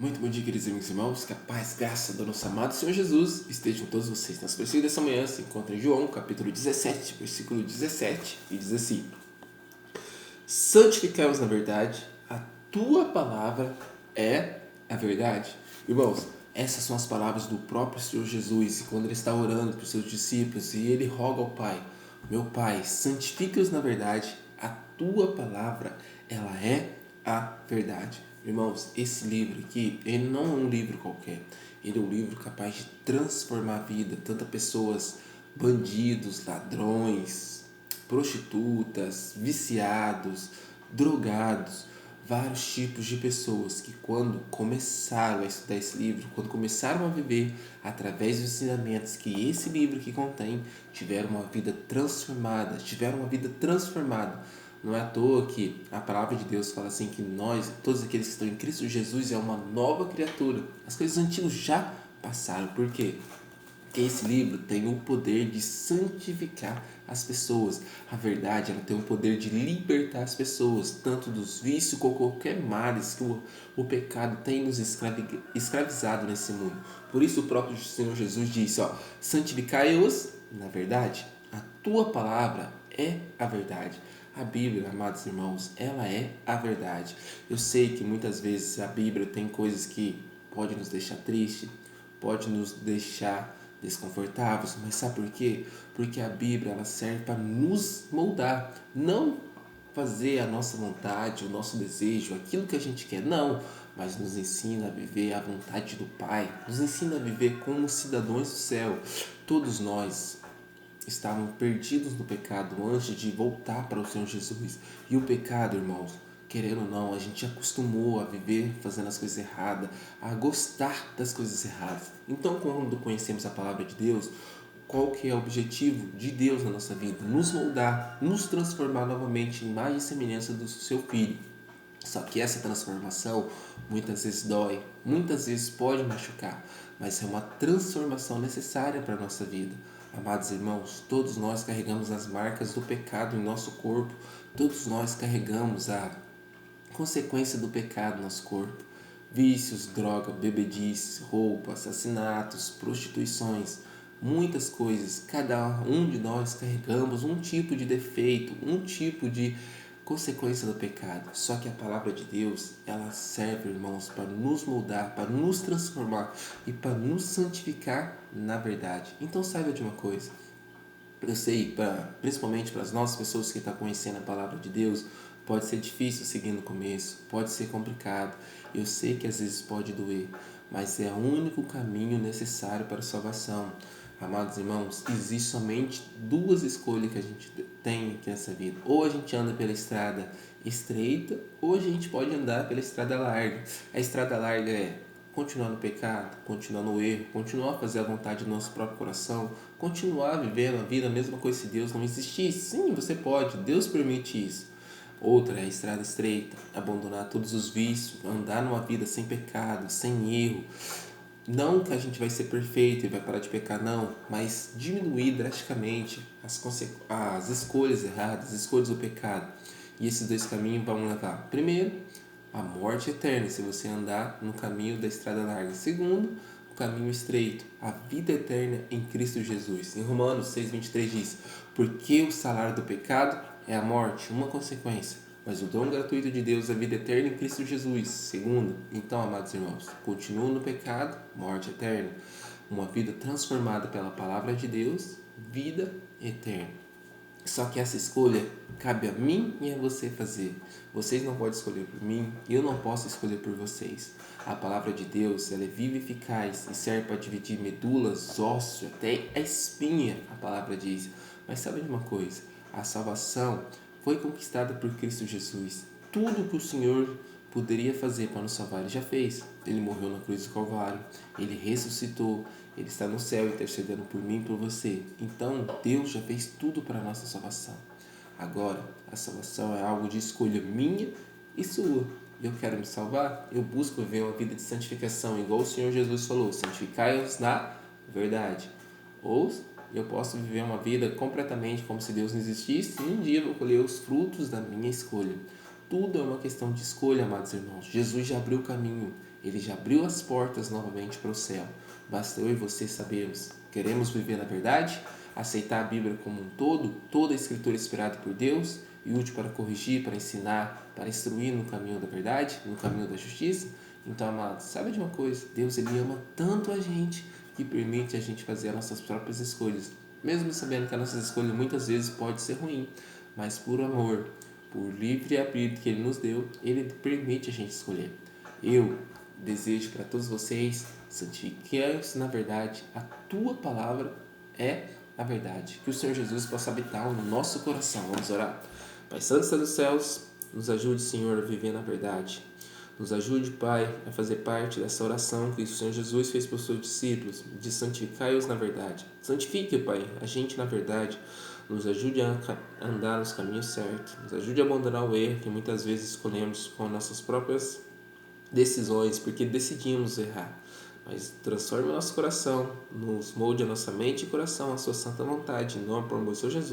Muito bom dia, queridos amigos e irmãos, que a paz, graça do nosso amado Senhor Jesus esteja com todos vocês. Nosso versículo dessa manhã se encontra em João, capítulo 17, versículo 17, e diz assim: santificai-vos na verdade, a tua palavra é a verdade. Irmãos, essas são as palavras do próprio Senhor Jesus, e quando ele está orando para os seus discípulos, e ele roga ao Pai: meu Pai, santifica-os na verdade, a tua palavra, ela é a verdade. Irmãos, esse livro aqui, ele não é um livro qualquer. Ele é um livro capaz de transformar a vida, tanto pessoas, bandidos, ladrões, prostitutas, viciados, drogados, vários tipos de pessoas que quando começaram a estudar esse livro, quando começaram a viver através dos ensinamentos que esse livro aqui contém, tiveram uma vida transformada, Não é à toa que a palavra de Deus fala assim que nós, todos aqueles que estão em Cristo Jesus, é uma nova criatura. As coisas antigas já passaram. Por quê? Porque esse livro tem o poder de santificar as pessoas. A verdade, ela tem o poder de libertar as pessoas, tanto dos vícios como qualquer males que o pecado tem nos escravizado nesse mundo. Por isso o próprio Senhor Jesus disse, santificai-os na verdade. A tua palavra é a verdade. A Bíblia, amados irmãos, ela é a verdade. Eu sei que muitas vezes a Bíblia tem coisas que podem nos deixar tristes, pode nos deixar desconfortáveis, mas sabe por quê? Porque a Bíblia ela serve para nos moldar, não fazer a nossa vontade, o nosso desejo, aquilo que a gente quer, não, mas nos ensina a viver a vontade do Pai, nos ensina a viver como cidadãos do céu. Todos nós estavam perdidos no pecado antes de voltar para o Senhor Jesus. E o pecado, irmãos, querendo ou não, a gente acostumou a viver fazendo as coisas erradas, a gostar das coisas erradas. Então, quando conhecemos a palavra de Deus, qual que é o objetivo de Deus na nossa vida? Nos moldar, nos transformar novamente em imagem e semelhança do seu Filho. Só que essa transformação muitas vezes dói, muitas vezes pode machucar, mas é uma transformação necessária para a nossa vida. Amados irmãos, todos nós carregamos as marcas do pecado em nosso corpo, todos nós carregamos a consequência do pecado no nosso corpo. Vícios, droga, bebedice, roubo, assassinatos, prostituições, muitas coisas. Cada um de nós carregamos um tipo de defeito, um tipo de consequência do pecado. Só que a palavra de Deus, ela serve, irmãos, para nos moldar, para nos transformar e para nos santificar na verdade. Então saiba de uma coisa. Eu sei, principalmente para as nossas pessoas que estão conhecendo a palavra de Deus, pode ser difícil seguir no começo, pode ser complicado. Eu sei que às vezes pode doer, mas é o único caminho necessário para a salvação. Amados irmãos, existe somente duas escolhas que a gente tem aqui nessa vida. Ou a gente anda pela estrada estreita, ou a gente pode andar pela estrada larga. A estrada larga é continuar no pecado, continuar no erro, continuar a fazer a vontade do nosso próprio coração, continuar vivendo a vida, a mesma coisa se Deus não existisse. Sim, você pode, Deus permite isso. Outra é a estrada estreita, abandonar todos os vícios, andar numa vida sem pecado, sem erro. Não que a gente vai ser perfeito e vai parar de pecar, não, mas diminuir drasticamente as escolhas erradas, as escolhas do pecado. E esses dois caminhos vão levar, primeiro, a morte eterna, se você andar no caminho da estrada larga. Segundo, o caminho estreito, a vida eterna em Cristo Jesus. Em Romanos 6,23 diz: porque o salário do pecado é a morte, uma consequência, mas o dom gratuito de Deus é a vida eterna em Cristo Jesus. Segundo, então, amados irmãos, continuam no pecado, morte eterna. Uma vida transformada pela palavra de Deus, vida eterna. Só que essa escolha cabe a mim e a você fazer. Vocês não podem escolher por mim e eu não posso escolher por vocês. A palavra de Deus, ela é viva e eficaz e serve para dividir medulas, ossos, até a espinha, a palavra diz. Mas sabe de uma coisa? A salvação foi conquistada por Cristo Jesus. Tudo que o Senhor poderia fazer para nos salvar, Ele já fez. Ele morreu na cruz do Calvário, Ele ressuscitou, Ele está no céu intercedendo por mim e por você. Então, Deus já fez tudo para a nossa salvação. Agora, a salvação é algo de escolha minha e sua. Eu quero me salvar, eu busco viver uma vida de santificação, igual o Senhor Jesus falou: santificai-os na verdade. Ou eu posso viver uma vida completamente como se Deus não existisse e um dia eu vou colher os frutos da minha escolha. Tudo é uma questão de escolha, amados irmãos. Jesus já abriu o caminho. Ele já abriu as portas novamente para o céu. Basta eu e você sabermos. Queremos viver na verdade? Aceitar a Bíblia como um todo, toda a escritura inspirada por Deus e útil para corrigir, para ensinar, para instruir no caminho da verdade, no caminho da justiça? Então, amados, sabe de uma coisa? Deus, Ele ama tanto a gente que permite a gente fazer as nossas próprias escolhas, mesmo sabendo que a nossa escolha muitas vezes pode ser ruim, mas por amor, por livre arbítrio que Ele nos deu, Ele permite a gente escolher. Eu desejo para todos vocês, santifiquem-se na verdade, a Tua palavra é a verdade. Que o Senhor Jesus possa habitar no nosso coração. Vamos orar. Pai Santo está nos céus, nos ajude, Senhor, a viver na verdade. Nos ajude, Pai, a fazer parte dessa oração que o Senhor Jesus fez para os seus discípulos, de santificai-os na verdade. Santifique, Pai, a gente na verdade. Nos ajude a andar nos caminhos certos. Nos ajude a abandonar o erro que muitas vezes escolhemos com nossas próprias decisões, porque decidimos errar. Mas transforme o nosso coração, nos molde a nossa mente e coração, a sua santa vontade, em nome do Senhor Jesus.